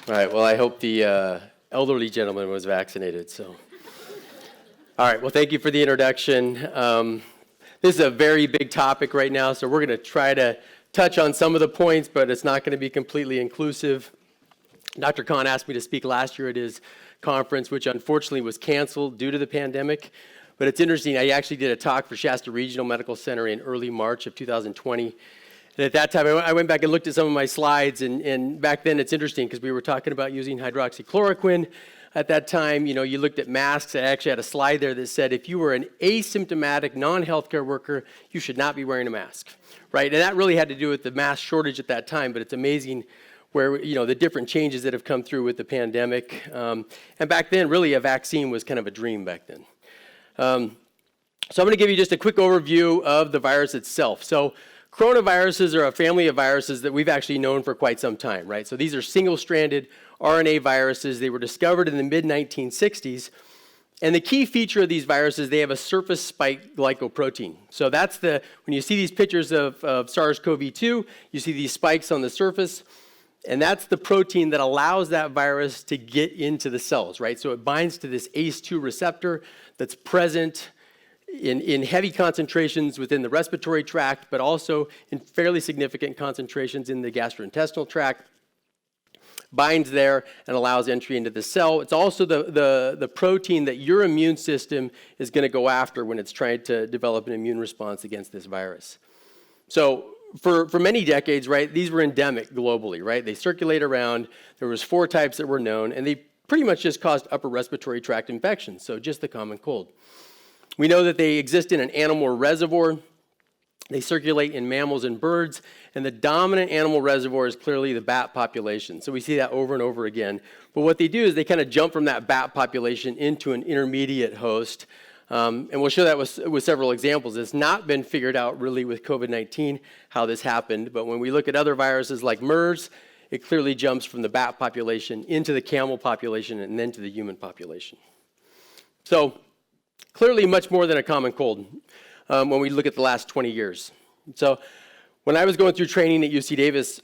All right, well, I hope the elderly gentleman was vaccinated, so. All right, well, thank you for the introduction. This is a very big topic right now, so we're going to try to touch on some of the points, but it's not going to be completely inclusive. Dr. Khan asked me to speak last year at his conference, which unfortunately was canceled due to the pandemic. But it's interesting, I actually did a talk for Shasta Regional Medical Center in early March of 2020. And at that time, I went back and looked at some of my slides, and back then it's interesting because we were talking about using hydroxychloroquine. At that time, you looked at masks. I actually had a slide there that said if you were an asymptomatic non-healthcare worker, you should not be wearing a mask, right? And that really had to do with the mask shortage at that time, but it's amazing where, the different changes that have come through with the pandemic. And back then, really, a vaccine was kind of a dream back then. So I'm going to give you just a quick overview of the virus itself. So coronaviruses are a family of viruses that we've actually known for quite some time, right? So these are single-stranded RNA viruses. They were discovered in the mid-1960s. And the key feature of these viruses, they have a surface spike glycoprotein. So that's when you see these pictures of SARS-CoV-2, you see these spikes on the surface. And that's the protein that allows that virus to get into the cells, right? So it binds to this ACE2 receptor that's present in heavy concentrations within the respiratory tract, but also in fairly significant concentrations in the gastrointestinal tract, binds there and allows entry into the cell. It's also the protein that your immune system is going to go after when it's trying to develop an immune response against this virus. So for many decades, right, these were endemic globally, right? They circulate around. There was 4 types that were known, and they pretty much just caused upper respiratory tract infections, so just the common cold. We know that they exist in an animal reservoir. They circulate in mammals and birds, and the dominant animal reservoir is clearly the bat population. So we see that over and over again. But what they do is they kind of jump from that bat population into an intermediate host, and we'll show that with several examples. It's not been figured out really with COVID-19 how this happened, but when we look at other viruses like MERS, it clearly jumps from the bat population into the camel population and then to the human population. So clearly much more than a common cold when we look at the last 20 years. So when I was going through training at UC Davis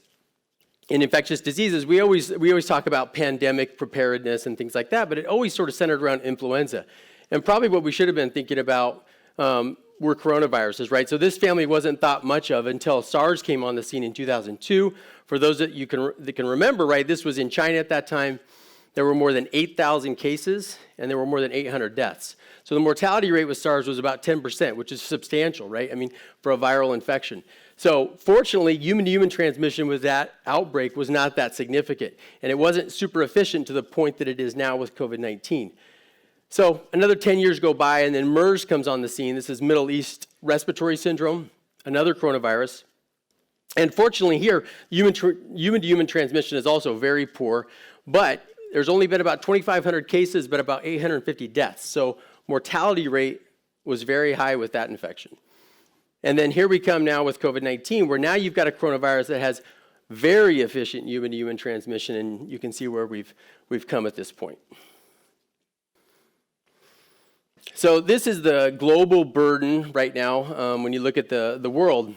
in infectious diseases, we always talk about pandemic preparedness and things like that, but it always sort of centered around influenza. And probably what we should have been thinking about were coronaviruses, right? So this family wasn't thought much of until SARS came on the scene in 2002. For those that can remember, right, this was in China at that time. There were more than 8,000 cases, and there were more than 800 deaths. So the mortality rate with SARS was about 10%, which is substantial, right? I mean, for a viral infection. So fortunately, human-to-human transmission with that outbreak was not that significant, and it wasn't super efficient to the point that it is now with COVID-19. So another 10 years go by, and then MERS comes on the scene. This is Middle East Respiratory Syndrome, another coronavirus. And fortunately here, human-to-human transmission is also very poor, but there's only been about 2,500 cases, but about 850 deaths. So mortality rate was very high with that infection. And then here we come now with COVID-19, where now you've got a coronavirus that has very efficient human-to-human transmission, and you can see where we've come at this point. So this is the global burden right now. When you look at the world,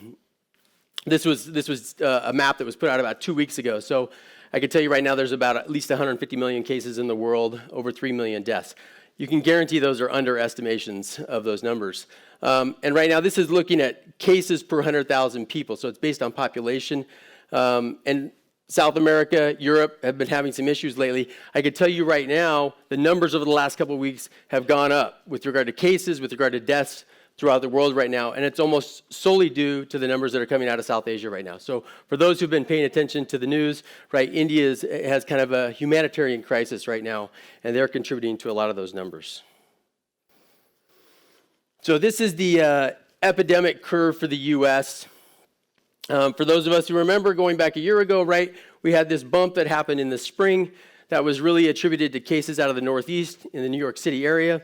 this was a map that was put out about 2 weeks ago. So I can tell you right now there's about at least 150 million cases in the world, over 3 million deaths. You can guarantee those are underestimations of those numbers. And right now this is looking at cases per 100,000 people, so it's based on population. And South America, Europe have been having some issues lately. I can tell you right now the numbers over the last couple of weeks have gone up with regard to cases, with regard to deaths throughout the world right now, and it's almost solely due to the numbers that are coming out of South Asia right now. So for those who've been paying attention to the news, right, India has kind of a humanitarian crisis right now, and they're contributing to a lot of those numbers. So this is the epidemic curve for the U.S. For those of us who remember going back a year ago, right, we had this bump that happened in the spring that was really attributed to cases out of the Northeast in the New York City area.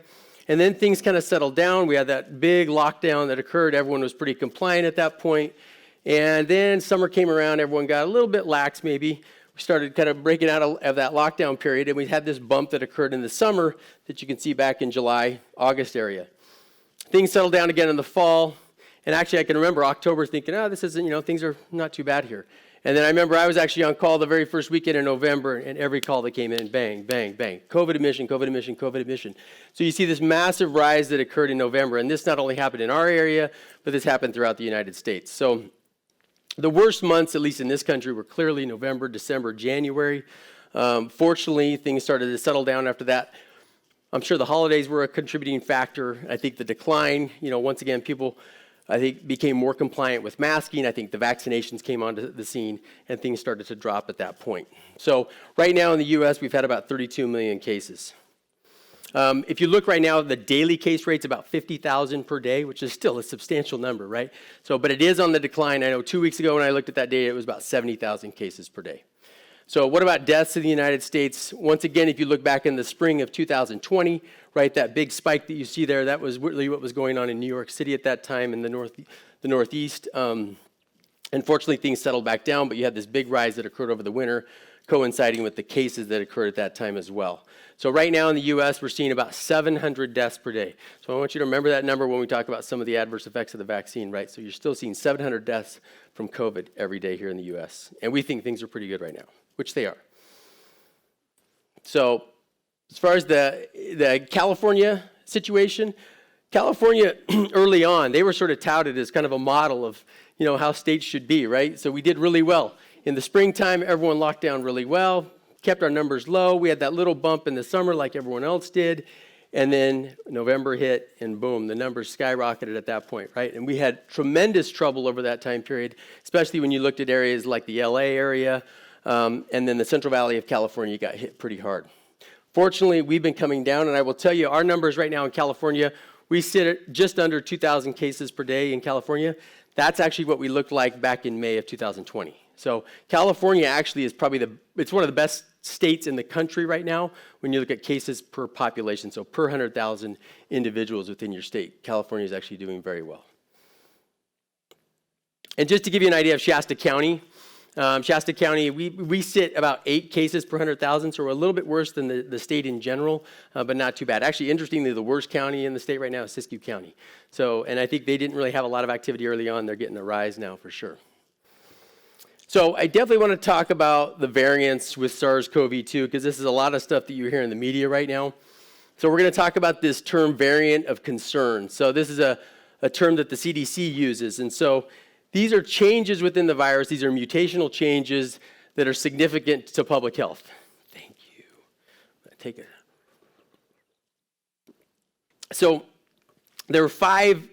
And then things kind of settled down. We had that big lockdown that occurred. Everyone was pretty compliant at that point. And then summer came around. Everyone got a little bit lax maybe. We started kind of breaking out of that lockdown period, and we had this bump that occurred in the summer that you can see back in July, August area. Things settled down again in the fall. And actually, I can remember October thinking, this isn't, things are not too bad here. And then I remember I was actually on call the very first weekend in November, and every call that came in, bang, bang, bang, COVID admission, COVID admission, COVID admission. So you see this massive rise that occurred in November, and this not only happened in our area, but this happened throughout the United States. So the worst months, at least in this country, were clearly November, December, January. Fortunately, things started to settle down after that. I'm sure the holidays were a contributing factor. I think the decline, once again, people, I think, became more compliant with masking. I think the vaccinations came onto the scene, and things started to drop at that point. So right now in the U.S., we've had about 32 million cases. If you look right now, the daily case rate's about 50,000 per day, which is still a substantial number, right? But it is on the decline. I know 2 weeks ago when I looked at that data, it was about 70,000 cases per day. So what about deaths in the United States? Once again, if you look back in the spring of 2020, right, that big spike that you see there, that was really what was going on in New York City at that time in the Northeast. Unfortunately, things settled back down, but you had this big rise that occurred over the winter, coinciding with the cases that occurred at that time as well. So right now in the U.S., we're seeing about 700 deaths per day. So I want you to remember that number when we talk about some of the adverse effects of the vaccine, right? So you're still seeing 700 deaths from COVID every day here in the U.S. And we think things are pretty good right now, which they are. So as far as the California situation, California early on, they were sort of touted as kind of a model of, how states should be, right? So we did really well. In the springtime, everyone locked down really well, kept our numbers low. We had that little bump in the summer like everyone else did. And then November hit, and boom, the numbers skyrocketed at that point, right? And we had tremendous trouble over that time period, especially when you looked at areas like the LA area, and then the Central Valley of California got hit pretty hard. Fortunately, we've been coming down, and I will tell you, our numbers right now in California, we sit at just under 2,000 cases per day in California. That's actually what we looked like back in May of 2020. So California actually is probably it's one of the best states in the country right now when you look at cases per population. So per 100,000 individuals within your state, California is actually doing very well. And just to give you an idea of Shasta County, we sit about 8 cases per 100,000, so we're a little bit worse than the state in general, but not too bad. Actually, interestingly, the worst county in the state right now is Siskiyou County. And I think they didn't really have a lot of activity early on. They're getting a rise now for sure. So I definitely want to talk about the variants with SARS-CoV-2 because this is a lot of stuff that you hear in the media right now. So we're going to talk about this term variant of concern. So this is a term that the CDC uses. And so these are changes within the virus. These are mutational changes that are significant to public health. Thank you. Take it. So there are 5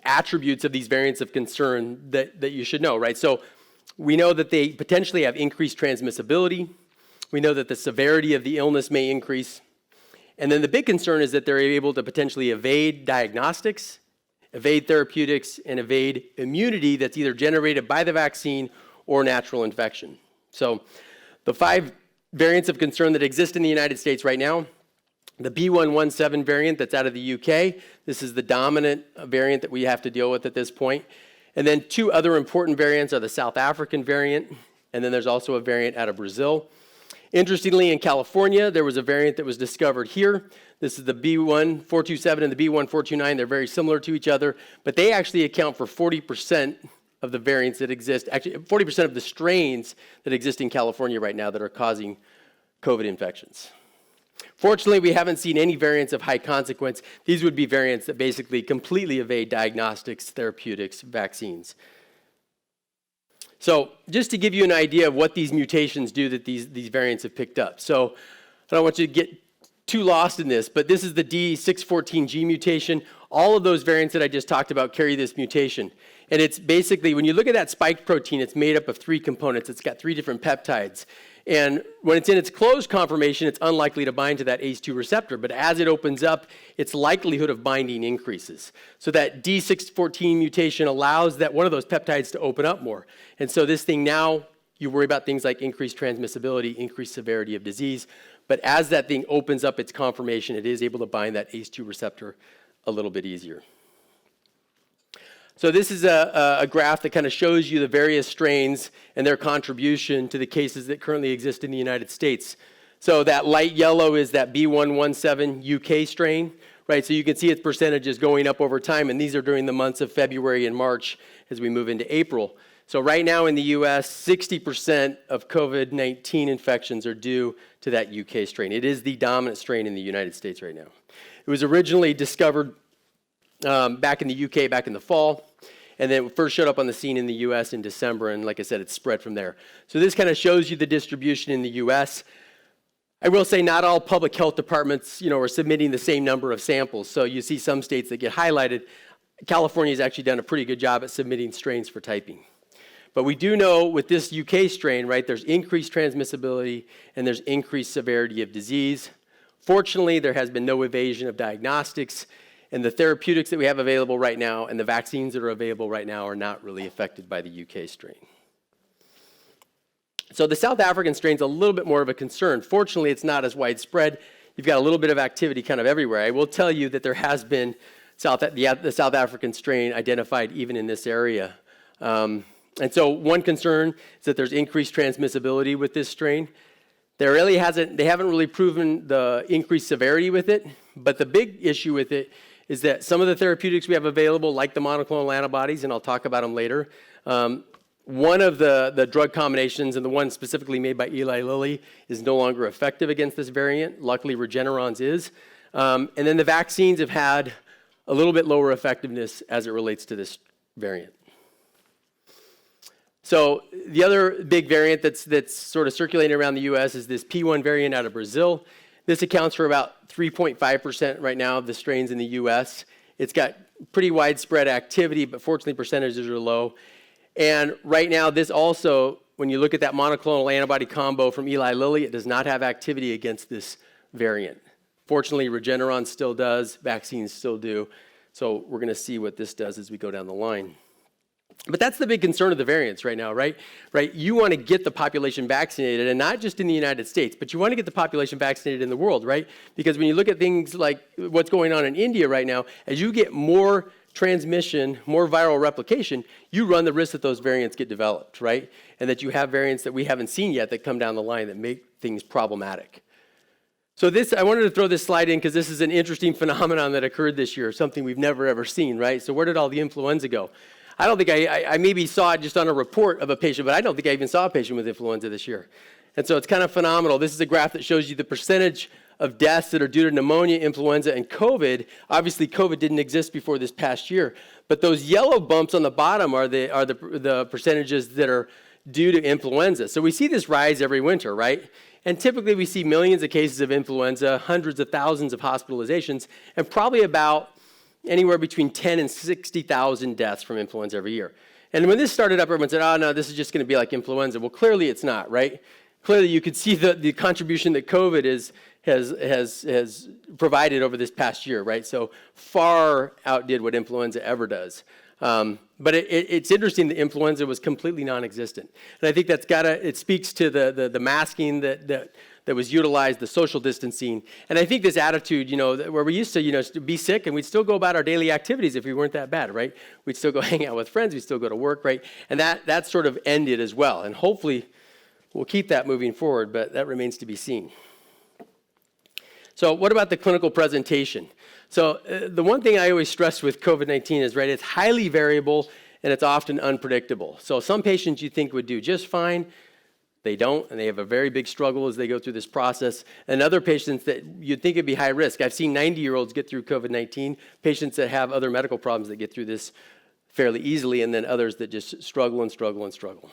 attributes of these variants of concern that you should know, right? So we know that they potentially have increased transmissibility. We know that the severity of the illness may increase. And then the big concern is that they're able to potentially evade diagnostics, evade therapeutics, and evade immunity that's either generated by the vaccine or natural infection. So the 5 variants of concern that exist in the United States right now, the B117 variant that's out of the UK, this is the dominant variant that we have to deal with at this point. And then 2 other important variants are the South African variant, and then there's also a variant out of Brazil. Interestingly, in California, there was a variant that was discovered here. This is the B1427 and the B1429. They're very similar to each other, but they actually account for 40% of the variants that exist, actually 40% of the strains that exist in California right now that are causing COVID infections. Fortunately, we haven't seen any variants of high consequence. These would be variants that basically completely evade diagnostics, therapeutics, vaccines. So just to give you an idea of what these mutations do that these variants have picked up. So I don't want you to get too lost in this, but this is the D614g mutation. All of those variants that I just talked about carry this mutation. And it's basically, when you look at that spike protein, it's made up of 3 components. It's got 3 different peptides. And when it's in its closed conformation, it's unlikely to bind to that ACE2 receptor. But as it opens up, its likelihood of binding increases. So that D614 mutation allows that one of those peptides to open up more. And so this thing now, you worry about things like increased transmissibility, increased severity of disease. But as that thing opens up its conformation, it is able to bind that ACE2 receptor a little bit easier. So this is a graph that kind of shows you the various strains and their contribution to the cases that currently exist in the United States. So that light yellow is that B117 UK strain, right? So you can see its percentages going up over time, and these are during the months of February and March as we move into April. So right now in the US, 60% of COVID-19 infections are due to that UK strain. It is the dominant strain in the United States right now. It was originally discovered back in the UK back in the fall, and then it first showed up on the scene in the US in December, and like I said, it's spread from there. So this kind of shows you the distribution in the US. I will say not all public health departments, are submitting the same number of samples. So you see some states that get highlighted. California has actually done a pretty good job at submitting strains for typing. But we do know with this UK strain, right, there's increased transmissibility and there's increased severity of disease. Fortunately, there has been no evasion of diagnostics, and the therapeutics that we have available right now and the vaccines that are available right now are not really affected by the UK strain. So the South African strain is a little bit more of a concern. Fortunately, it's not as widespread. You've got a little bit of activity kind of everywhere. I will tell you that there has been the South African strain identified even in this area. And so one concern is that there's increased transmissibility with this strain. They haven't really proven the increased severity with it, but the big issue with it is that some of the therapeutics we have available, like the monoclonal antibodies, and I'll talk about them later, one of the drug combinations, and the one specifically made by Eli Lilly, is no longer effective against this variant. Luckily, Regeneron's is. And then the vaccines have had a little bit lower effectiveness as it relates to this variant. So the other big variant that's sort of circulating around the U.S. is this P1 variant out of Brazil. This accounts for about 3.5% right now of the strains in the U.S. It's got pretty widespread activity, but fortunately percentages are low. And right now, this also, when you look at that monoclonal antibody combo from Eli Lilly, it does not have activity against this variant. Fortunately, Regeneron still does, vaccines still do. So we're going to see what this does as we go down the line. But that's the big concern of the variants right now, right? You want to get the population vaccinated, and not just in the United States, but you want to get the population vaccinated in the world, right? Because when you look at things like what's going on in India right now, as you get more transmission, more viral replication, you run the risk that those variants get developed, right? And that you have variants that we haven't seen yet that come down the line that make things problematic. So I wanted to throw this slide in because this is an interesting phenomenon that occurred this year, something we've never ever seen, right? So where did all the influenza go? I don't think I maybe saw it just on a report of a patient, but I don't think I even saw a patient with influenza this year. And so it's kind of phenomenal. This is a graph that shows you the percentage of deaths that are due to pneumonia, influenza, and COVID. Obviously, COVID didn't exist before this past year, but those yellow bumps on the bottom are the percentages that are due to influenza. So we see this rise every winter, right? And typically we see millions of cases of influenza, hundreds of thousands of hospitalizations, and probably about anywhere between 10 and 60,000 deaths from influenza every year. And when this started up, everyone said, oh, no, this is just going to be like influenza. Well, clearly it's not, right? Clearly you could see the contribution that COVID has provided over this past year, right? So far outdid what influenza ever does. But it's interesting that influenza was completely non-existent. And I think it speaks to the masking that was utilized, the social distancing. And I think this attitude, where we used to, be sick and we'd still go about our daily activities if we weren't that bad, right? We'd still go hang out with friends, we'd still go to work, right? And that sort of ended as well. And hopefully we'll keep that moving forward, but that remains to be seen. So what about the clinical presentation? So the one thing I always stress with COVID-19 is, right, it's highly variable and it's often unpredictable. So some patients you think would do just fine, they don't, and they have a very big struggle as they go through this process. And other patients that you'd think would be high risk. I've seen 90-year-olds get through COVID-19, patients that have other medical problems that get through this fairly easily, and then others that just struggle and struggle and struggle.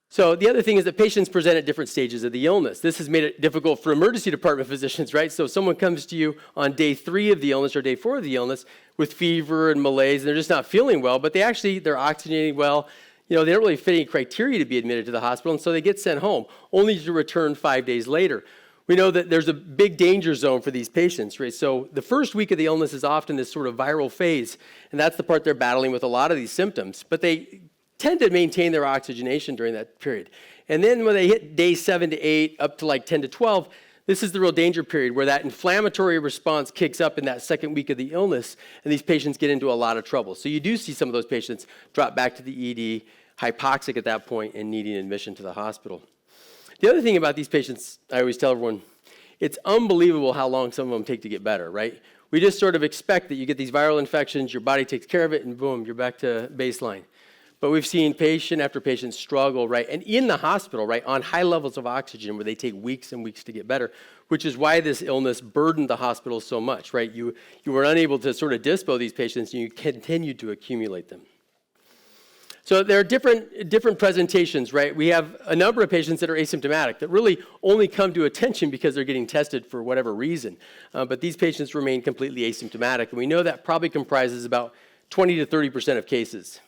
So the other thing is that patients present at different stages of the illness. This has made it difficult for emergency department physicians, right? So someone comes to you on day 3 of the illness or day 4 of the illness with fever and malaise, and they're just not feeling well, but they're oxygenating well. They don't really fit any criteria to be admitted to the hospital, and so they get sent home, only to return 5 days later. We know that there's a big danger zone for these patients, right? So the first week of the illness is often this sort of viral phase, and that's the part they're battling with a lot of these symptoms, but they tend to maintain their oxygenation during that period. And then when they hit day 7 to 8, up to like 10 to 12, this is the real danger period where that inflammatory response kicks up in that second week of the illness, and these patients get into a lot of trouble. So you do see some of those patients drop back to the ED, hypoxic at that point, and needing admission to the hospital. The other thing about these patients, I always tell everyone, it's unbelievable how long some of them take to get better, right? We just sort of expect that you get these viral infections, your body takes care of it, and boom, you're back to baseline. but we've seen patient after patient struggle, right? And in the hospital, right, on high levels of oxygen where they take weeks and weeks to get better, which is why this illness burdened the hospital so much, right? You were unable to sort of dispo these patients, and you continued to accumulate them. So there are different presentations, right? We have a number of patients that are asymptomatic that really only come to attention because they're getting tested for whatever reason. But these patients remain completely asymptomatic, and we know that probably comprises about 20 to 30% of cases.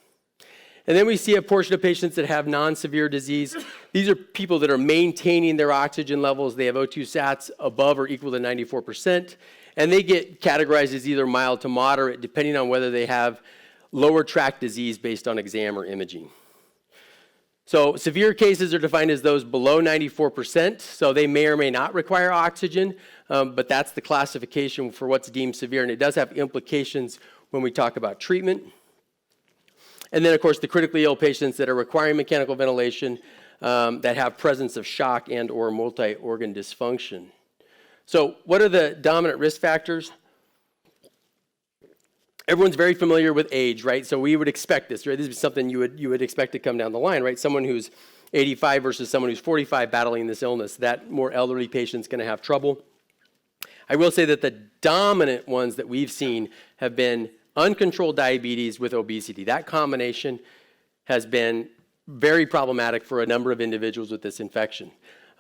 And then we see a portion of patients that have non-severe disease. These are people that are maintaining their oxygen levels. They have O2 sats above or equal to 94%, and they get categorized as either mild to moderate, depending on whether they have lower tract disease based on exam or imaging. So severe cases are defined as those below 94%, so they may or may not require oxygen, but that's the classification for what's deemed severe, and it does have implications when we talk about treatment. And then, of course, the critically ill patients that are requiring mechanical ventilation that have presence of shock and or multi-organ dysfunction. So what are the dominant risk factors? Everyone's very familiar with age, right? So we would expect this, right? This is something you would expect to come down the line, right? Someone who's 85 versus someone who's 45 battling this illness, that more elderly patient's going to have trouble. I will say that the dominant ones that we've seen have been uncontrolled diabetes with obesity. That combination has been very problematic for a number of individuals with this infection.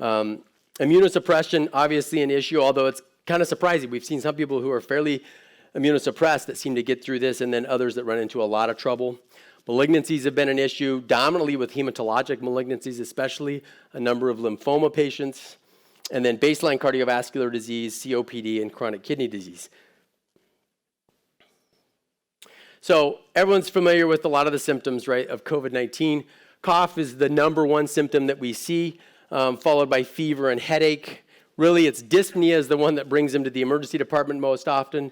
Immunosuppression, obviously an issue, although it's kind of surprising. We've seen some people who are fairly immunosuppressed that seem to get through this, and then others that run into a lot of trouble. Malignancies have been an issue, dominantly with hematologic malignancies, especially a number of lymphoma patients, and then baseline cardiovascular disease, COPD, and chronic kidney disease. So everyone's familiar with a lot of the symptoms, right, of COVID-19. Cough is the number one symptom that we see, followed by fever and headache. Really, it's dyspnea is the one that brings them to the emergency department most often.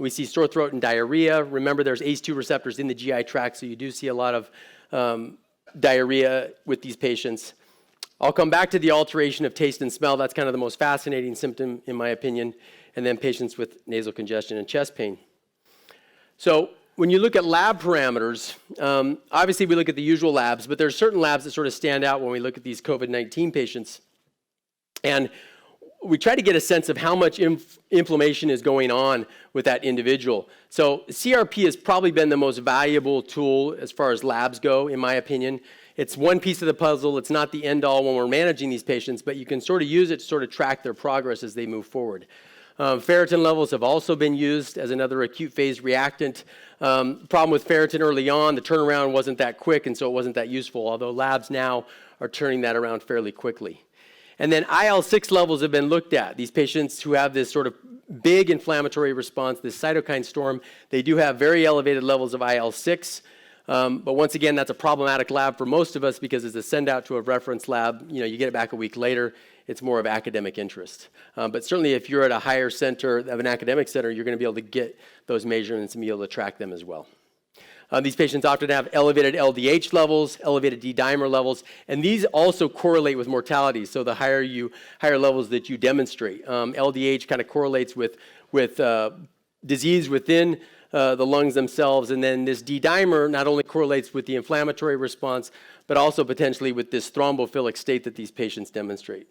We see sore throat and diarrhea. Remember, there's ACE2 receptors in the GI tract, so you do see a lot of diarrhea with these patients. I'll come back to the alteration of taste and smell. That's kind of the most fascinating symptom, in my opinion, and then patients with nasal congestion and chest pain. So when you look at lab parameters, obviously we look at the usual labs, but there are certain labs that sort of stand out when we look at these COVID-19 patients. And we try to get a sense of how much inflammation is going on with that individual. So CRP has probably been the most valuable tool as far as labs go, in my opinion. It's one piece of the puzzle. It's not the end all when we're managing these patients, but you can sort of use it to sort of track their progress as they move forward. Ferritin levels have also been used as another acute phase reactant. Problem with ferritin early on, the turnaround wasn't that quick, and so it wasn't that useful, although labs now are turning that around fairly quickly. And then IL-6 levels have been looked at. These patients who have this sort of big inflammatory response, this cytokine storm, they do have very elevated levels of IL-6. But once again, that's a problematic lab for most of us because it's a send out to a reference lab. You know, you get it back a week later. It's more of academic interest. But certainly if you're at a higher center of an academic center, you're going to be able to get those measurements and be able to track them as well. These patients often have elevated LDH levels, elevated D-dimer levels, and these also correlate with mortality. So the higher levels that you demonstrate. LDH kind of correlates with disease within the lungs themselves, and then this D-dimer not only correlates with the inflammatory response, but also potentially with this thrombophilic state that these patients demonstrate.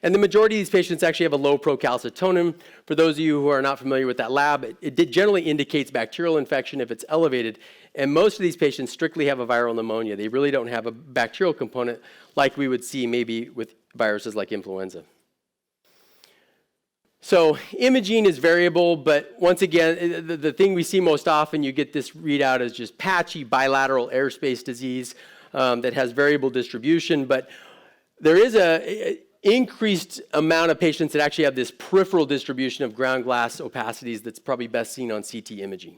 And the majority of these patients actually have a low procalcitonin. For those of you who are not familiar with that lab, it generally indicates bacterial infection if it's elevated. And most of these patients strictly have a viral pneumonia. They really don't have a bacterial component like we would see maybe with viruses like influenza. So imaging is variable, but once again, the thing we see most often, you get this readout as just patchy bilateral airspace disease that has variable distribution, but there is a increased amount of patients that actually have this peripheral distribution of ground glass opacities that's probably best seen on CT imaging.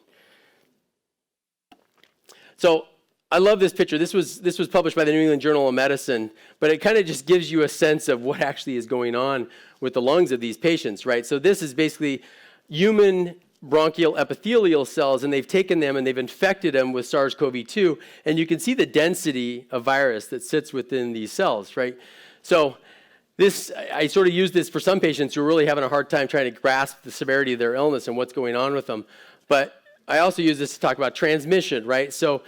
So I love this picture. This was published by the New England Journal of Medicine, but it kind of just gives you a sense of what actually is going on with the lungs of these patients, right? So this is basically human bronchial epithelial cells, and they've taken them and they've infected them with SARS-CoV-2, and you can see the density of virus that sits within these cells, right? So I sort of use this for some patients who are really having a hard time trying to grasp the severity of their illness and what's going on with them. But I also use this to talk about transmission, right? So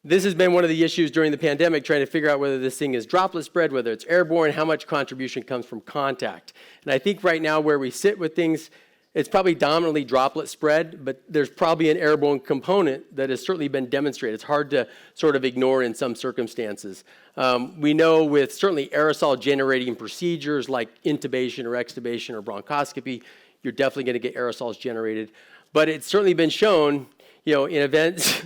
This has been one of the issues during the pandemic, trying to figure out whether this thing is droplet spread, whether it's airborne, how much contribution comes from contact. And I think right now where we sit with things, it's probably dominantly droplet spread, but there's probably an airborne component that has certainly been demonstrated. It's hard to sort of ignore in some circumstances. We know with certainly aerosol-generating procedures like intubation or extubation or bronchoscopy, you're definitely going to get aerosols generated. But it's certainly been shown, in events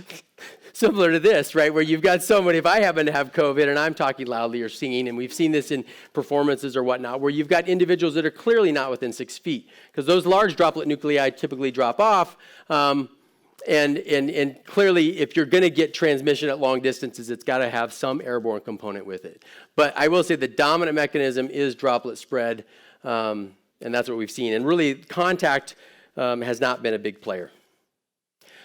similar to this, right, where you've got someone, if I happen to have COVID and I'm talking loudly or singing, and we've seen this in performances or whatnot, where you've got individuals that are clearly not within 6 feet, because those large droplet nuclei typically drop off, and clearly, if you're going to get transmission at long distances, it's got to have some airborne component with it. But I will say the dominant mechanism is droplet spread, and that's what we've seen. And really, contact has not been a big player.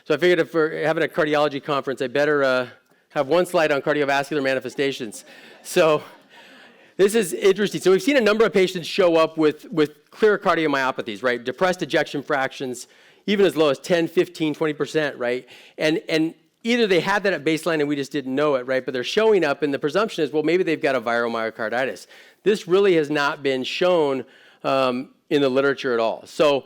So I figured if we're having a cardiology conference, I better have one slide on cardiovascular manifestations. So this is interesting. So we've seen a number of patients show up with clear cardiomyopathies, right? Depressed ejection fractions, even as low as 10, 15, 20%, right? And either they had that at baseline and we just didn't know it, right? But they're showing up, and the presumption is, well, maybe they've got a viral myocarditis. This really has not been shown in the literature at all. So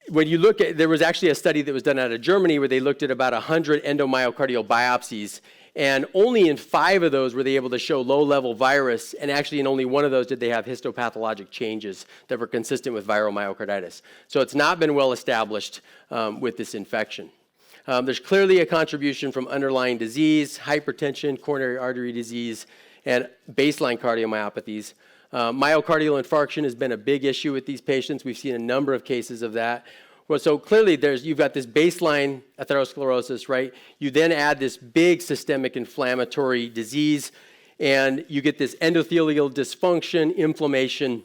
when you look at, there was actually a study that was done out of Germany where they looked at about 100 endomyocardial biopsies, and only in 5 of those were they able to show low-level virus, and actually in only 1 of those did they have histopathologic changes that were consistent with viral myocarditis. So it's not been well established with this infection. There's clearly a contribution from underlying disease, hypertension, coronary artery disease, and baseline cardiomyopathies. Myocardial infarction has been a big issue with these patients. We've seen a number of cases of that. Well, so clearly you've got this baseline atherosclerosis, right? You then add this big systemic inflammatory disease, and you get this endothelial dysfunction, inflammation,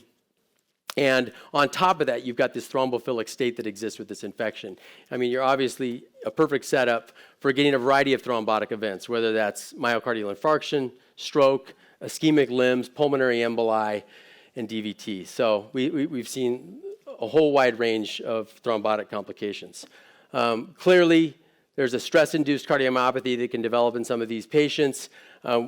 and on top of that, you've got this thrombophilic state that exists with this infection. I mean, you're obviously a perfect setup for getting a variety of thrombotic events, whether that's myocardial infarction, stroke, ischemic limbs, pulmonary emboli, and DVT. So we've seen a whole wide range of thrombotic complications. Clearly, there's a stress-induced cardiomyopathy that can develop in some of these patients.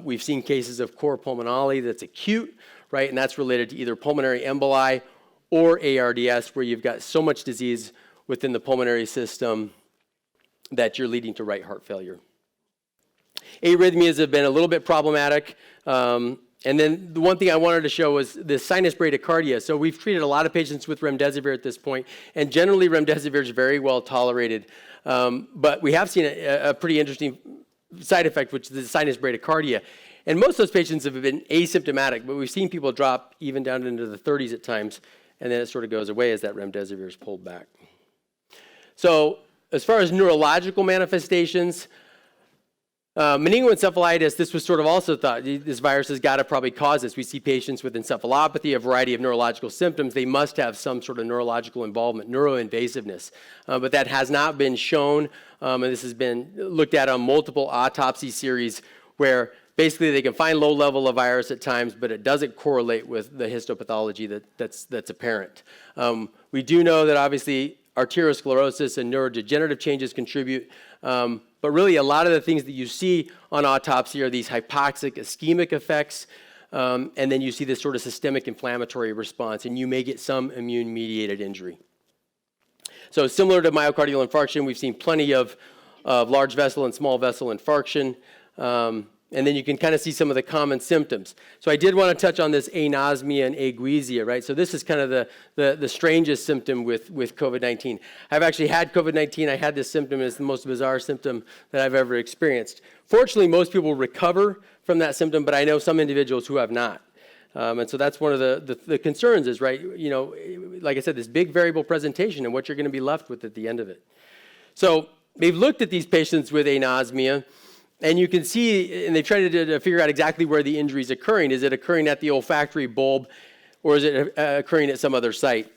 We've seen cases of cor pulmonale that's acute, right, and that's related to either pulmonary emboli or ARDS, where you've got so much disease within the pulmonary system that you're leading to right heart failure. Arrhythmias have been a little bit problematic. And then the one thing I wanted to show was the sinus bradycardia. So we've treated a lot of patients with remdesivir at this point, and generally remdesivir is very well tolerated. But we have seen a pretty interesting side effect, which is the sinus bradycardia. And most of those patients have been asymptomatic, but we've seen people drop even down into the 30s at times, and then it sort of goes away as that remdesivir is pulled back. So as far as neurological manifestations, meningoencephalitis, this was sort of also thought, this virus has got to probably cause this. We see patients with encephalopathy, a variety of neurological symptoms. They must have some sort of neurological involvement, neuroinvasiveness. But that has not been shown, and this has been looked at on multiple autopsy series where basically they can find low level of virus at times, but it doesn't correlate with the histopathology that's apparent. We do know that obviously arteriosclerosis and neurodegenerative changes contribute, but really a lot of the things that you see on autopsy are these hypoxic ischemic effects, and then you see this sort of systemic inflammatory response, and you may get some immune-mediated injury. So similar to myocardial infarction, we've seen plenty of large vessel and small vessel infarction, and then you can kind of see some of the common symptoms. So I did want to touch on this anosmia and aguesia, right? So this is kind of the strangest symptom with COVID-19. I've actually had COVID-19. I had this symptom, and it's the most bizarre symptom that I've ever experienced. Fortunately, most people recover from that symptom, but I know some individuals who have not. And so that's one of the concerns is, right, like I said, this big variable presentation and what you're going to be left with at the end of it. So they've looked at these patients with anosmia, and you can see, and they tried to figure out exactly where the injury is occurring. Is it occurring at the olfactory bulb, or is it occurring at some other site?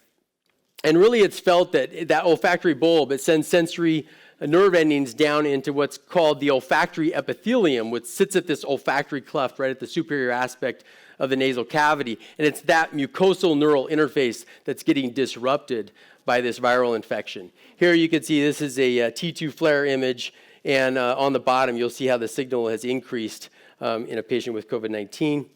And really, it's felt that that olfactory bulb, it sends sensory nerve endings down into what's called the olfactory epithelium, which sits at this olfactory cleft right at the superior aspect of the nasal cavity. And it's that mucosal neural interface that's getting disrupted by this viral infection. Here you can see this is a T2 flare image. And on the bottom, you'll see how the signal has increased in a patient with COVID-19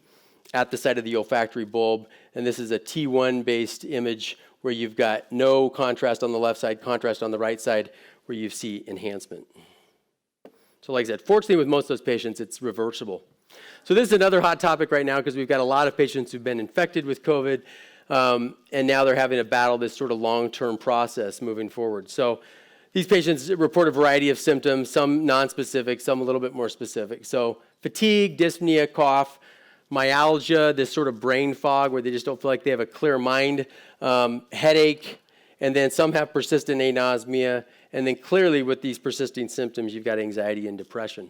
at the site of the olfactory bulb. And this is a T1-based image where you've got no contrast on the left side, contrast on the right side, where you see enhancement. So like I said, fortunately with most of those patients, it's reversible. So this is another hot topic right now because we've got a lot of patients who've been infected with COVID, and now they're having to battle this sort of long-term process moving forward. So these patients report a variety of symptoms, some non-specific, some a little bit more specific. So fatigue, dyspnea, cough, myalgia, this sort of brain fog where they just don't feel like they have a clear mind, headache, and then some have persistent anosmia, and then clearly with these persisting symptoms, you've got anxiety and depression.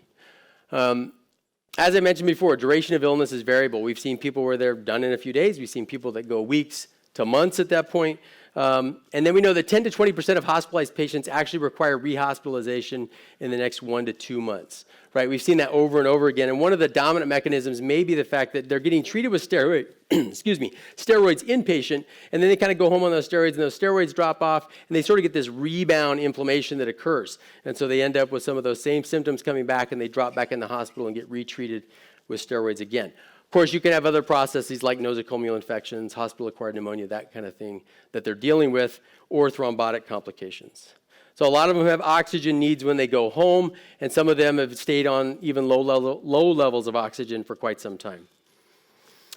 As I mentioned before, duration of illness is variable. We've seen people where they're done in a few days. We've seen people that go weeks to months at that point. And then we know that 10 to 20% of hospitalized patients actually require rehospitalization in the next 1 to 2 months, right? We've seen that over and over again. And one of the dominant mechanisms may be the fact that they're getting treated with steroids inpatient, and then they kind of go home on those steroids, and those steroids drop off, and they sort of get this rebound inflammation that occurs. And so they end up with some of those same symptoms coming back, and they drop back in the hospital and get retreated with steroids again. Of course, you can have other processes like nosocomial infections, hospital-acquired pneumonia, that kind of thing that they're dealing with, or thrombotic complications. So a lot of them have oxygen needs when they go home, and some of them have stayed on even low levels of oxygen for quite some time.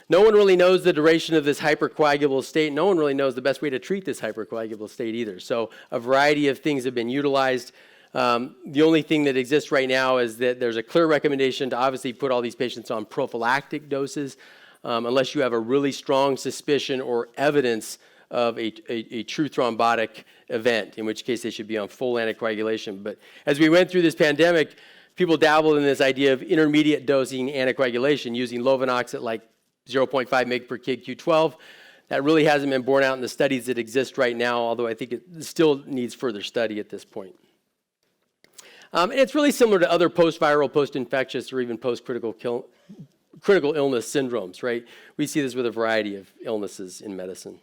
No one really knows the duration of this hypercoagulable state. No one really knows the best way to treat this hypercoagulable state either. So a variety of things have been utilized. The only thing that exists right now is that there's a clear recommendation to obviously put all these patients on prophylactic doses unless you have a really strong suspicion or evidence of a true thrombotic event, in which case they should be on full anticoagulation. But as we went through this pandemic, people dabbled in this idea of intermediate dosing anticoagulation using Lovenox at like 0.5 mg per kg Q12. That really hasn't been borne out in the studies that exist right now, although I think it still needs further study at this point. And it's really similar to other post-viral, post-infectious, or even post-critical illness syndromes, right? We see this with a variety of illnesses in medicine.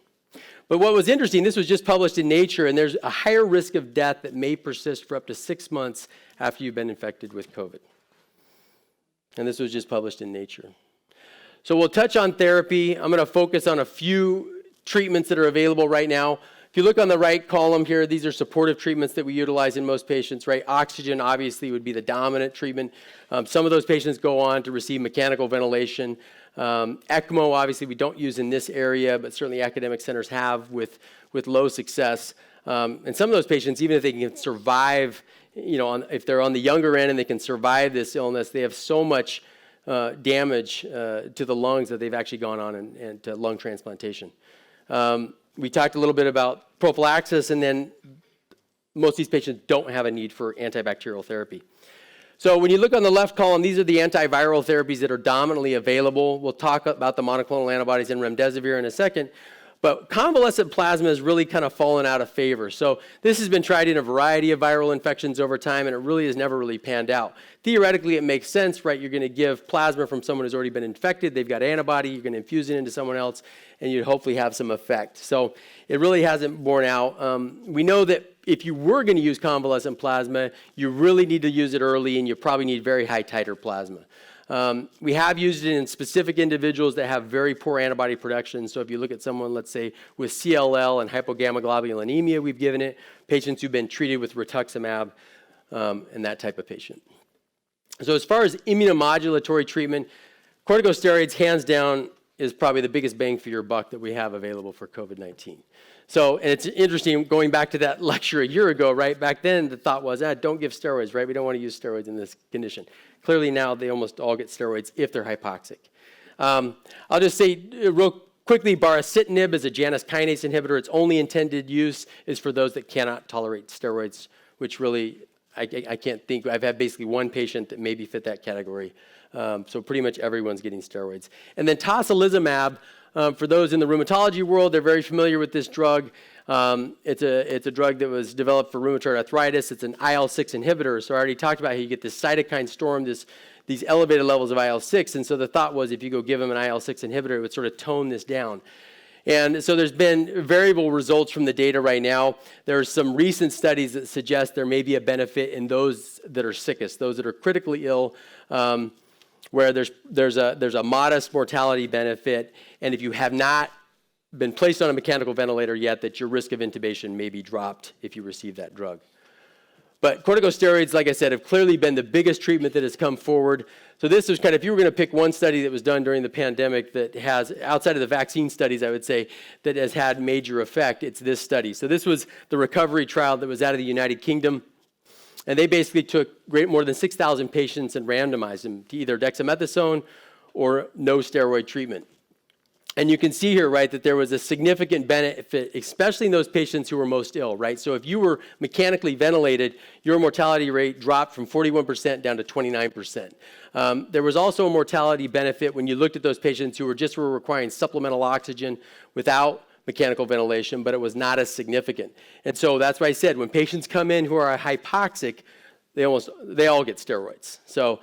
But what was interesting, this was just published in Nature, and there's a higher risk of death that may persist for up to 6 months after you've been infected with COVID. And this was just published in Nature. So we'll touch on therapy. I'm going to focus on a few treatments that are available right now. If you look on the right column here, these are supportive treatments that we utilize in most patients, right? Oxygen obviously would be the dominant treatment. Some of those patients go on to receive mechanical ventilation. ECMO, obviously, we don't use in this area, but certainly academic centers have with low success. And some of those patients, even if they can survive, if they're on the younger end and they can survive this illness, they have so much damage to the lungs that they've actually gone on and to lung transplantation. We talked a little bit about prophylaxis, and then most of these patients don't have a need for antibacterial therapy. So when you look on the left column, these are the antiviral therapies that are dominantly available. We'll talk about the monoclonal antibodies and remdesivir in a second. But convalescent plasma has really kind of fallen out of favor. So this has been tried in a variety of viral infections over time, and it really has never really panned out. Theoretically, it makes sense, right? You're going to give plasma from someone who's already been infected. They've got antibody. You're going to infuse it into someone else, and you'd hopefully have some effect. So it really hasn't borne out. We know that if you were going to use convalescent plasma, you really need to use it early, and you probably need very high titer plasma. We have used it in specific individuals that have very poor antibody production. So if you look at someone, let's say, with CLL and hypogammaglobulinemia, we've given it. Patients who've been treated with rituximab and that type of patient. So as far as immunomodulatory treatment, corticosteroids, hands down, is probably the biggest bang for your buck that we have available for COVID-19. So, and it's interesting, going back to that lecture a year ago, right? Back then, the thought was, don't give steroids, right? We don't want to use steroids in this condition. Clearly now, they almost all get steroids if they're hypoxic. I'll just say real quickly, baricitinib is a Janus kinase inhibitor. Its only intended use is for those that cannot tolerate steroids, which really, I can't think. I've had basically one patient that maybe fit that category. So pretty much everyone's getting steroids. And then Tosalyzumab, for those in the rheumatology world, they're very familiar with this drug. It's a drug that was developed for rheumatoid arthritis. It's an IL-6 inhibitor. So I already talked about how you get this cytokine storm, these elevated levels of IL-6. And so the thought was if you go give them an IL-6 inhibitor, it would sort of tone this down. And so there's been variable results from the data right now. There are some recent studies that suggest there may be a benefit in those that are sickest, those that are critically ill, where there's a modest mortality benefit, and if you have not been placed on a mechanical ventilator yet, that your risk of intubation may be dropped if you receive that drug. But corticosteroids, like I said, have clearly been the biggest treatment that has come forward. So this is kind of, if you were going to pick one study that was done during the pandemic that has, outside of the vaccine studies, I would say, that has had major effect, it's this study. So this was the recovery trial that was out of the United Kingdom. And they basically took more than 6,000 patients and randomized them to either dexamethasone or no steroid treatment. And you can see here, right, that there was a significant benefit, especially in those patients who were most ill, right? So if you were mechanically ventilated, your mortality rate dropped from 41% down to 29%. There was also a mortality benefit when you looked at those patients who were requiring supplemental oxygen without mechanical ventilation, but it was not as significant. And so that's why I said, when patients come in who are hypoxic, they all get steroids. So,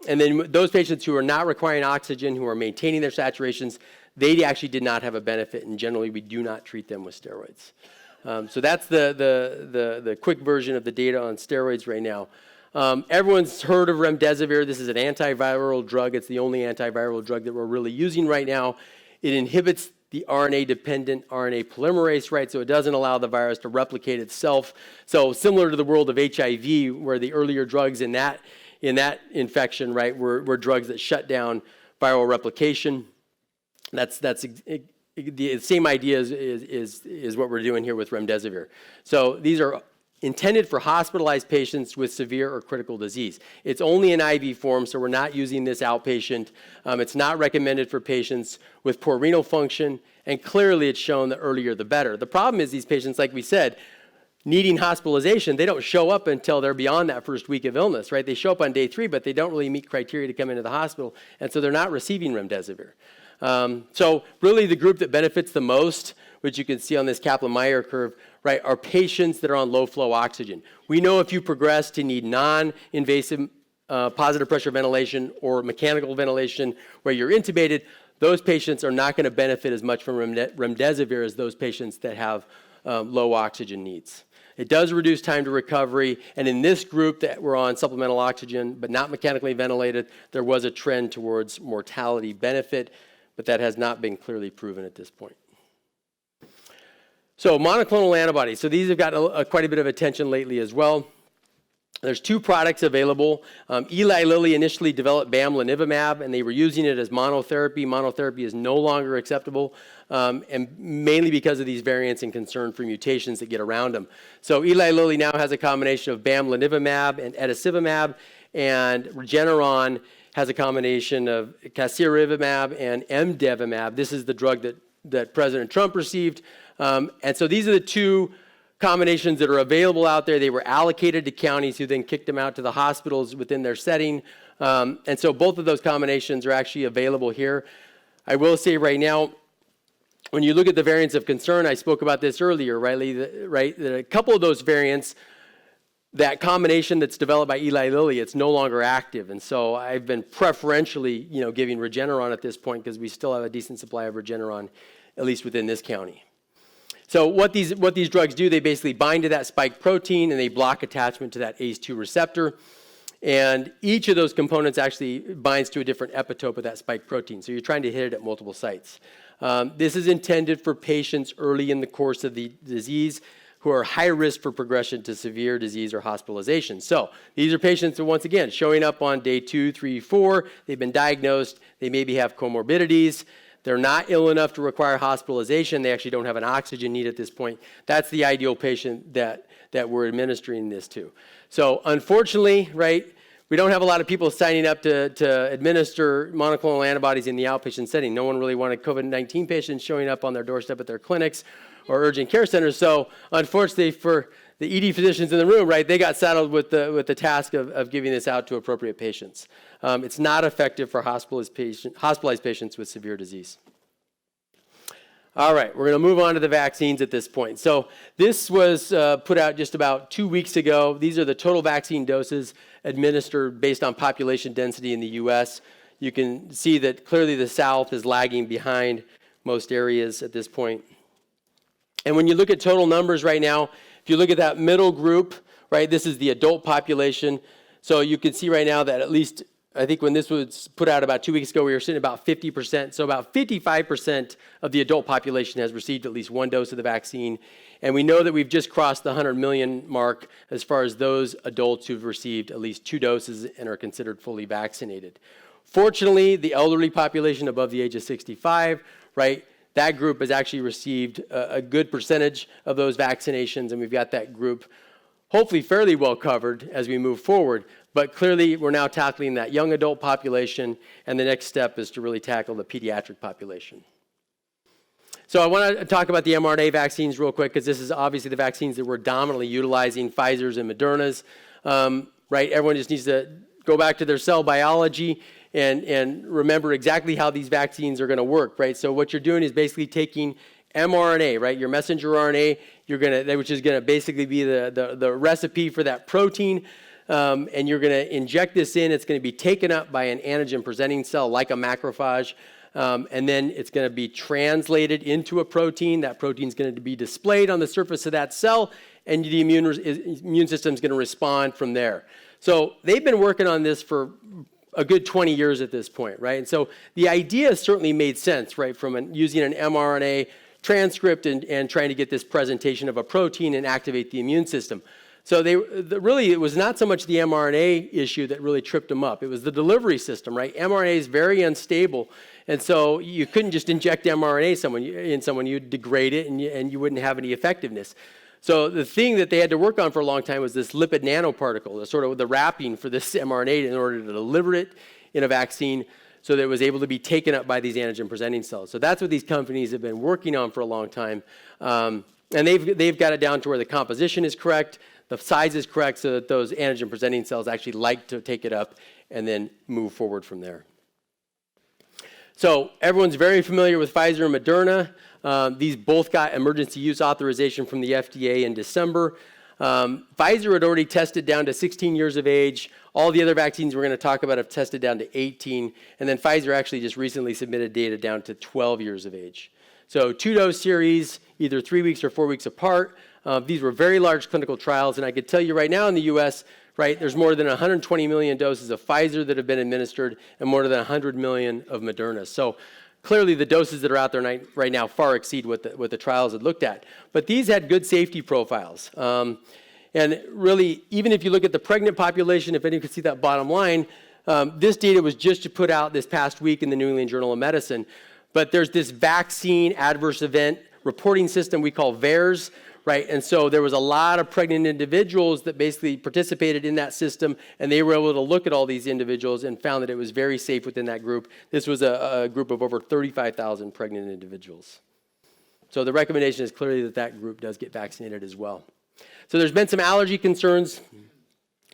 and then those patients who are not requiring oxygen, who are maintaining their saturations, they actually did not have a benefit, and generally we do not treat them with steroids. So that's the quick version of the data on steroids right now. Everyone's heard of remdesivir. This is an antiviral drug. It's the only antiviral drug that we're really using right now. It inhibits the RNA-dependent RNA polymerase, right? So it doesn't allow the virus to replicate itself. So similar to the world of HIV, where the earlier drugs in that infection, right, were drugs that shut down viral replication. That's the same idea is what we're doing here with remdesivir. So these are intended for hospitalized patients with severe or critical disease. It's only in IV form, so we're not using this outpatient. It's not recommended for patients with poor renal function, and clearly it's shown the earlier the better. The problem is these patients, like we said, needing hospitalization, they don't show up until they're beyond that first week of illness, right? They show up on day 3, but they don't really meet criteria to come into the hospital, and so they're not receiving remdesivir. So really the group that benefits the most, which you can see on this Kaplan-Meier curve, right, are patients that are on low-flow oxygen. We know if you progress to need non-invasive positive pressure ventilation or mechanical ventilation where you're intubated, those patients are not going to benefit as much from remdesivir as those patients that have low oxygen needs. It does reduce time to recovery, and in this group that were on supplemental oxygen but not mechanically ventilated, there was a trend towards mortality benefit, but that has not been clearly proven at this point. So monoclonal antibodies. So these have gotten quite a bit of attention lately as well. There's 2 products available. Eli Lilly initially developed bamlanivimab, and they were using it as monotherapy. Monotherapy is no longer acceptable, and mainly because of these variants and concern for mutations that get around them. So Eli Lilly now has a combination of bamlanivimab and etesivimab, and Regeneron has a combination of casirivimab and mdevimab. This is the drug that President Trump received. And so these are the 2 combinations that are available out there. They were allocated to counties who then kicked them out to the hospitals within their setting. And so both of those combinations are actually available here. I will say right now, when you look at the variants of concern, I spoke about this earlier, right? That a couple of those variants, that combination that's developed by Eli Lilly, it's no longer active. And so I've been preferentially, giving Regeneron at this point because we still have a decent supply of Regeneron, at least within this county. So what these drugs do, they basically bind to that spike protein and they block attachment to that ACE2 receptor. And each of those components actually binds to a different epitope of that spike protein. So you're trying to hit it at multiple sites. This is intended for patients early in the course of the disease who are high risk for progression to severe disease or hospitalization. So these are patients that, once again, showing up on day 2, 3, 4. They've been diagnosed. They maybe have comorbidities. They're not ill enough to require hospitalization. They actually don't have an oxygen need at this point. That's the ideal patient that we're administering this to. So unfortunately, right, we don't have a lot of people signing up to administer monoclonal antibodies in the outpatient setting. No one really wanted COVID-19 patients showing up on their doorstep at their clinics or urgent care centers. So unfortunately for the ED physicians in the room, right, they got saddled with the task of giving this out to appropriate patients. It's not effective for hospitalized patients with severe disease. All right, we're going to move on to the vaccines at this point. So this was put out just about 2 weeks ago. These are the total vaccine doses administered based on population density in the U.S. You can see that clearly the South is lagging behind most areas at this point. And when you look at total numbers right now, if you look at that middle group, right, this is the adult population. So you can see right now that at least, I think when this was put out about 2 weeks ago, we were sitting about 50%. So about 55% of the adult population has received at least one dose of the vaccine. And we know that we've just crossed the 100 million mark as far as those adults who've received at least 2 doses and are considered fully vaccinated. Fortunately, the elderly population above the age of 65, right, that group has actually received a good percentage of those vaccinations, and we've got that group hopefully fairly well covered as we move forward. But clearly, we're now tackling that young adult population, and the next step is to really tackle the pediatric population. So I want to talk about the mRNA vaccines real quick, because this is obviously the vaccines that we're dominantly utilizing, Pfizer's and Moderna's. Right? Everyone just needs to go back to their cell biology and remember exactly how these vaccines are going to work, right? So what you're doing is basically taking mRNA, right, your messenger RNA, which is going to basically be the recipe for that protein, and you're going to inject this in. It's going to be taken up by an antigen-presenting cell like a macrophage, and then it's going to be translated into a protein. That protein is going to be displayed on the surface of that cell, and the immune system is going to respond from there. So they've been working on this for a good 20 years at this point, right? And so the idea certainly made sense, right, from using an mRNA transcript and trying to get this presentation of a protein and activate the immune system. So really, it was not so much the mRNA issue that really tripped them up. It was the delivery system, right? mRNA is very unstable, and so you couldn't just inject mRNA in someone. You'd degrade it, and you wouldn't have any effectiveness. So the thing that they had to work on for a long time was this lipid nanoparticle, the sort of the wrapping for this mRNA in order to deliver it in a vaccine so that it was able to be taken up by these antigen-presenting cells. So that's what these companies have been working on for a long time. And they've got it down to where the composition is correct, the size is correct, so that those antigen-presenting cells actually like to take it up and then move forward from there. So everyone's very familiar with Pfizer and Moderna. These both got emergency use authorization from the FDA in December. Pfizer had already tested down to 16 years of age. All the other vaccines we're going to talk about have tested down to 18. And then Pfizer actually just recently submitted data down to 12 years of age. So 2-dose series, either 3 weeks or 4 weeks apart. These were very large clinical trials. And I could tell you right now in the U.S., right, there's more than 120 million doses of Pfizer that have been administered and more than 100 million of Moderna. So clearly, the doses that are out there right now far exceed what the trials had looked at. But these had good safety profiles. And really, even if you look at the pregnant population, if anyone could see that bottom line, this data was just put out this past week in the New England Journal of Medicine. But there's this vaccine adverse event reporting system we call VAERS, right? And so there was a lot of pregnant individuals that basically participated in that system, and they were able to look at all these individuals and found that it was very safe within that group. This was a group of over 35,000 pregnant individuals. So the recommendation is clearly that that group does get vaccinated as well. So there's been some allergy concerns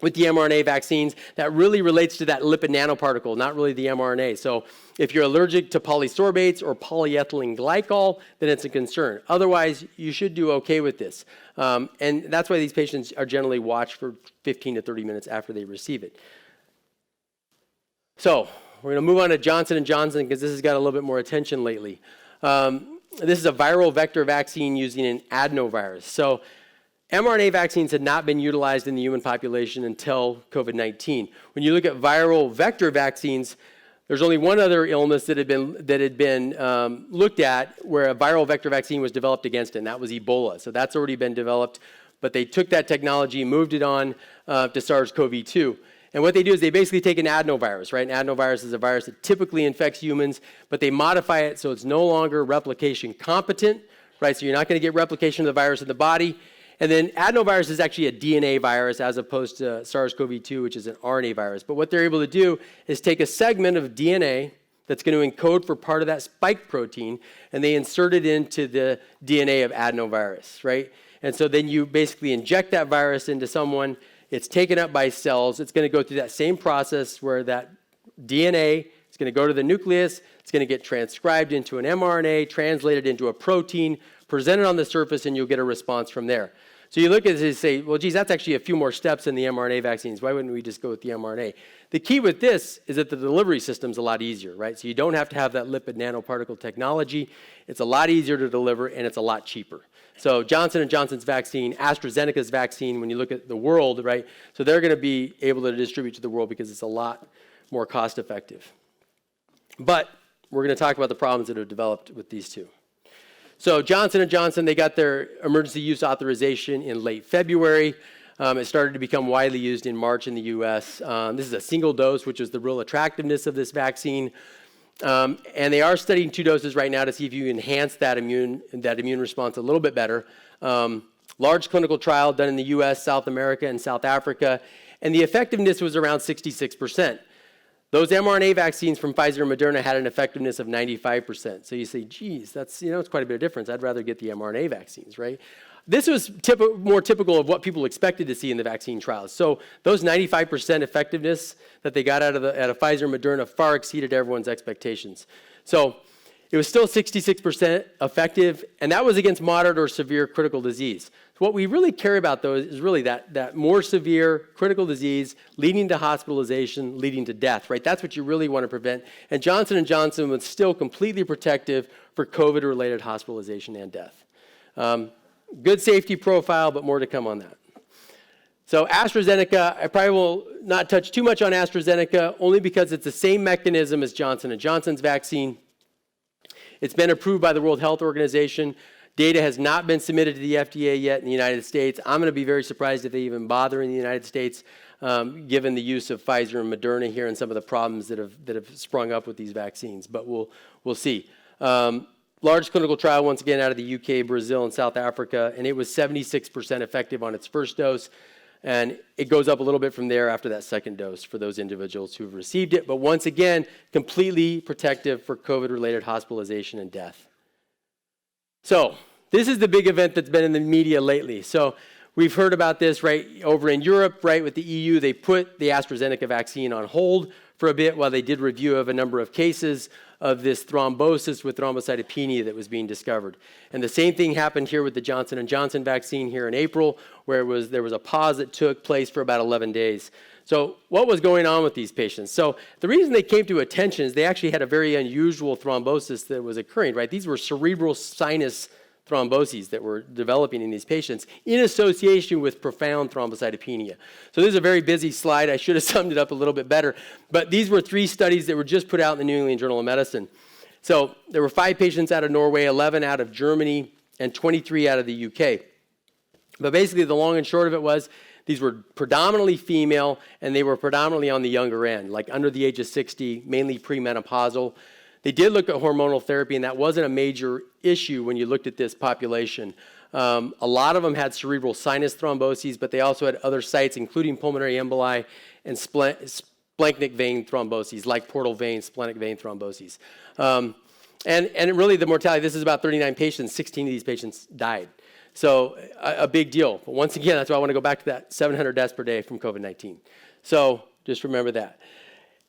with the mRNA vaccines that really relates to that lipid nanoparticle, not really the mRNA. So if you're allergic to polysorbates or polyethylene glycol, then it's a concern. Otherwise, you should do okay with this. And that's why these patients are generally watched for 15 to 30 minutes after they receive it. So we're going to move on to Johnson & Johnson because this has got a little bit more attention lately. This is a viral vector vaccine using an adenovirus. So mRNA vaccines had not been utilized in the human population until COVID-19. When you look at viral vector vaccines, there's only one other illness that had been looked at where a viral vector vaccine was developed against it, and that was Ebola. So that's already been developed, but they took that technology, moved it on to SARS-CoV-2. And what they do is they basically take an adenovirus, right? An adenovirus is a virus that typically infects humans, but they modify it so it's no longer replication competent, right? So you're not going to get replication of the virus in the body. And then adenovirus is actually a DNA virus as opposed to SARS-CoV-2, which is an RNA virus. But what they're able to do is take a segment of DNA that's going to encode for part of that spike protein, and they insert it into the DNA of adenovirus, right? And so then you basically inject that virus into someone. It's taken up by cells. It's going to go through that same process where that DNA is going to go to the nucleus. It's going to get transcribed into an mRNA, translated into a protein, presented on the surface, and you'll get a response from there. So you look at it and say, well, geez, that's actually a few more steps in the mRNA vaccines. Why wouldn't we just go with the mRNA? The key with this is that the delivery system's a lot easier, right? So you don't have to have that lipid nanoparticle technology. It's a lot easier to deliver, and it's a lot cheaper. So Johnson & Johnson's vaccine, AstraZeneca's vaccine, when you look at the world, right? So they're going to be able to distribute to the world because it's a lot more cost effective. But we're going to talk about the problems that have developed with these two. So Johnson & Johnson, they got their emergency use authorization in late February. It started to become widely used in March in the US. This is a single dose, which is the real attractiveness of this vaccine. And they are studying 2 doses right now to see if you enhance that immune response a little bit better. Large clinical trial done in the US, South America, and South Africa. And the effectiveness was around 66%. Those mRNA vaccines from Pfizer and Moderna had an effectiveness of 95%. So you say, geez, that's, it's quite a bit of difference. I'd rather get the mRNA vaccines, right? This was more typical of what people expected to see in the vaccine trials. So those 95% effectiveness that they got out of Pfizer and Moderna far exceeded everyone's expectations. So it was still 66% effective, and that was against moderate or severe critical disease. So what we really care about, though, is really that more severe critical disease leading to hospitalization, leading to death, right? That's what you really want to prevent. And Johnson & Johnson was still completely protective for COVID-related hospitalization and death. Good safety profile, but more to come on that. So AstraZeneca, I probably will not touch too much on AstraZeneca, only because it's the same mechanism as Johnson & Johnson's vaccine. It's been approved by the World Health Organization. Data has not been submitted to the FDA yet in the United States. I'm going to be very surprised if they even bother in the United States, given the use of Pfizer and Moderna here and some of the problems that have sprung up with these vaccines. But we'll see. Large clinical trial, once again, out of the UK, Brazil, and South Africa, and it was 76% effective on its first dose. And it goes up a little bit from there after that second dose for those individuals who have received it. But once again, completely protective for COVID-related hospitalization and death. So this is the big event that's been in the media lately. So we've heard about this, right, over in Europe, right, with the EU. They put the AstraZeneca vaccine on hold for a bit while they did review of a number of cases of this thrombosis with thrombocytopenia that was being discovered. And the same thing happened here with the Johnson & Johnson vaccine here in April, where there was a pause that took place for about 11 days. So what was going on with these patients? So the reason they came to attention is they actually had a very unusual thrombosis that was occurring, right? These were cerebral sinus thromboses that were developing in these patients in association with profound thrombocytopenia. So this is a very busy slide. I should have summed it up a little bit better. But these were 3 studies that were just put out in the New England Journal of Medicine. So there were 5 patients out of Norway, 11 out of Germany, and 23 out of the UK. But basically the long and short of it was these were predominantly female, and they were predominantly on the younger end, like under the age of 60, mainly premenopausal. They did look at hormonal therapy, and that wasn't a major issue when you looked at this population. A lot of them had cerebral sinus thromboses, but they also had other sites, including pulmonary emboli and splanchnic vein thromboses, like portal vein, splenic vein thromboses. And really the mortality, this is about 39 patients, 16 of these patients died. So a big deal. But once again, that's why I want to go back to that 700 deaths per day from COVID-19. So just remember that.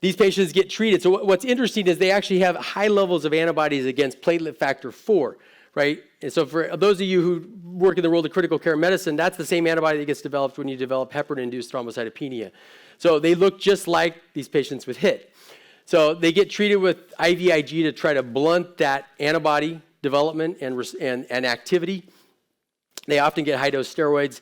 These patients get treated. So what's interesting is they actually have high levels of antibodies against platelet factor 4, right? And so for those of you who work in the world of critical care medicine, that's the same antibody that gets developed when you develop heparin-induced thrombocytopenia. So they look just like these patients with HIT. So they get treated with IVIG to try to blunt that antibody development and activity. They often get high-dose steroids.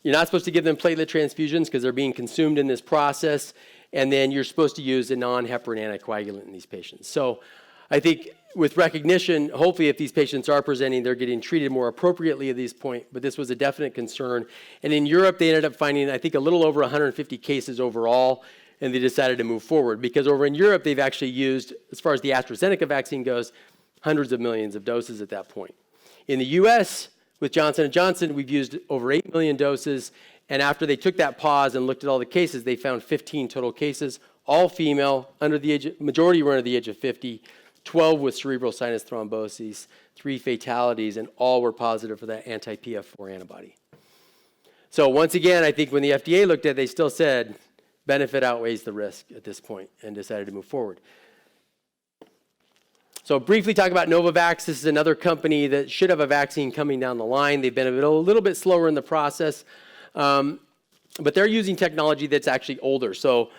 You're not supposed to give them platelet transfusions because they're being consumed in this process. And then you're supposed to use a non-heparin anticoagulant in these patients. So I think with recognition, hopefully if these patients are presenting, they're getting treated more appropriately at this point, but this was a definite concern. And in Europe, they ended up finding, I think, a little over 150 cases overall, and they decided to move forward. Because over in Europe, they've actually used, as far as the AstraZeneca vaccine goes, hundreds of millions of doses at that point. In the US, with Johnson & Johnson, we've used over 8 million doses. And after they took that pause and looked at all the cases, they found 15 total cases, all female, majority were under the age of 50, 12 with cerebral sinus thromboses, 3 fatalities, and all were positive for that anti-PF4 antibody. So once again, I think when the FDA looked at it, they still said benefit outweighs the risk at this point and decided to move forward. So briefly talk about Novavax. This is another company that should have a vaccine coming down the line. They've been a little bit slower in the process, but they're using technology that's actually older. So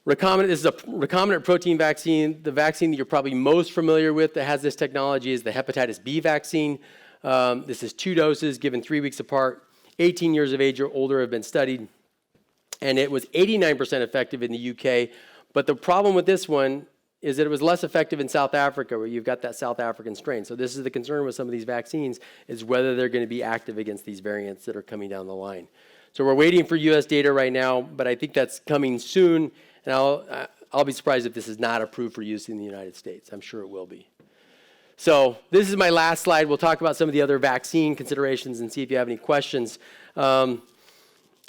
this is a recombinant protein vaccine. The vaccine that you're probably most familiar with that has this technology is the hepatitis B vaccine. This is 2 doses given 3 weeks apart. 18 years of age or older have been studied, and it was 89% effective in the UK. But the problem with this one is that it was less effective in South Africa, where you've got that South African strain. So this is the concern with some of these vaccines, is whether they're going to be active against these variants that are coming down the line. So we're waiting for US data right now, but I think that's coming soon, and I'll be surprised if this is not approved for use in the United States. I'm sure it will be. So this is my last slide. We'll talk about some of the other vaccine considerations and see if you have any questions.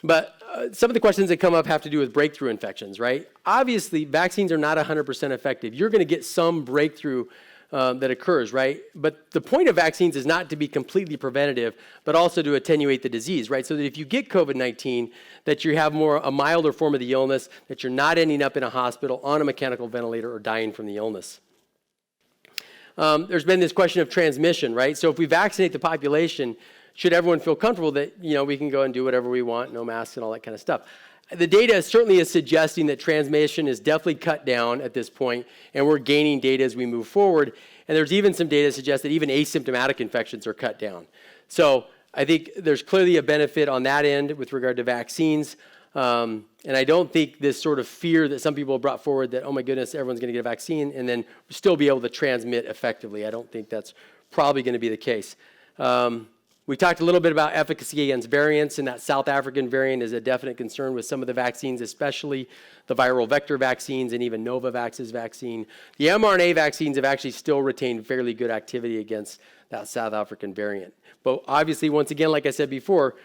But some of the questions that come up have to do with breakthrough infections, right? Obviously, vaccines are not 100% effective. You're going to get some breakthrough that occurs, right? But the point of vaccines is not to be completely preventative, but also to attenuate the disease, right? So that if you get COVID-19, that you have a milder form of the illness, that you're not ending up in a hospital on a mechanical ventilator or dying from the illness. There's been this question of transmission, right? So if we vaccinate the population, should everyone feel comfortable that, we can go and do whatever we want, no masks and all that kind of stuff? The data certainly is suggesting that transmission is definitely cut down at this point, and we're gaining data as we move forward. And there's even some data that suggests that even asymptomatic infections are cut down. So I think there's clearly a benefit on that end with regard to vaccines. And I don't think this sort of fear that some people have brought forward that, oh my goodness, everyone's going to get a vaccine and then still be able to transmit effectively. I don't think that's probably going to be the case. We talked a little bit about efficacy against variants, and that South African variant is a definite concern with some of the vaccines, especially the viral vector vaccines and even Novavax's vaccine. The mRNA vaccines have actually still retained fairly good activity against that South African variant. But obviously, once again, like I said before,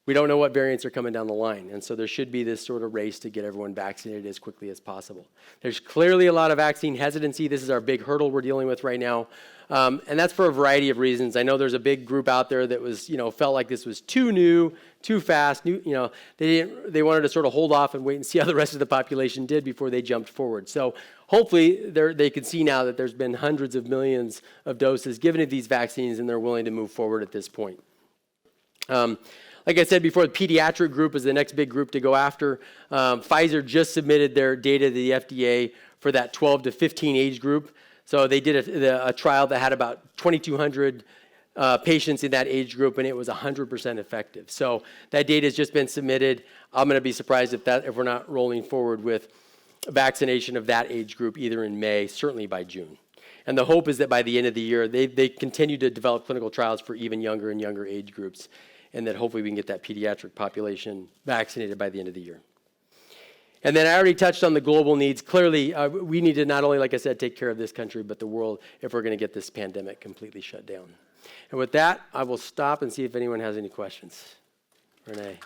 we don't know what variants are coming down the line, and so there should be this sort of race to get everyone vaccinated as quickly as possible. There's clearly a lot of vaccine hesitancy. This is our big hurdle we're dealing with right now, and that's for a variety of reasons. I know there's a big group out there that was, felt like this was too new, too fast. They wanted to sort of hold off and wait and see how the rest of the population did before they jumped forward. So hopefully they can see now that there's been hundreds of millions of doses given to these vaccines, and they're willing to move forward at this point. Like I said before, the pediatric group is the next big group to go after. Pfizer just submitted their data to the FDA for that 12 to 15 age group. So they did a trial that had about 2,200 patients in that age group, and it was 100% effective. So that data has just been submitted. I'm going to be surprised if we're not rolling forward with vaccination of that age group either in May, certainly by June. And the hope is that by the end of the year, they continue to develop clinical trials for even younger and younger age groups, and that hopefully we can get that pediatric population vaccinated by the end of the year. And then I already touched on the global needs. Clearly, we need to not only, like I said, take care of this country, but the world if we're going to get this pandemic completely shut down. And with that, I will stop and see if anyone has any questions. Renee.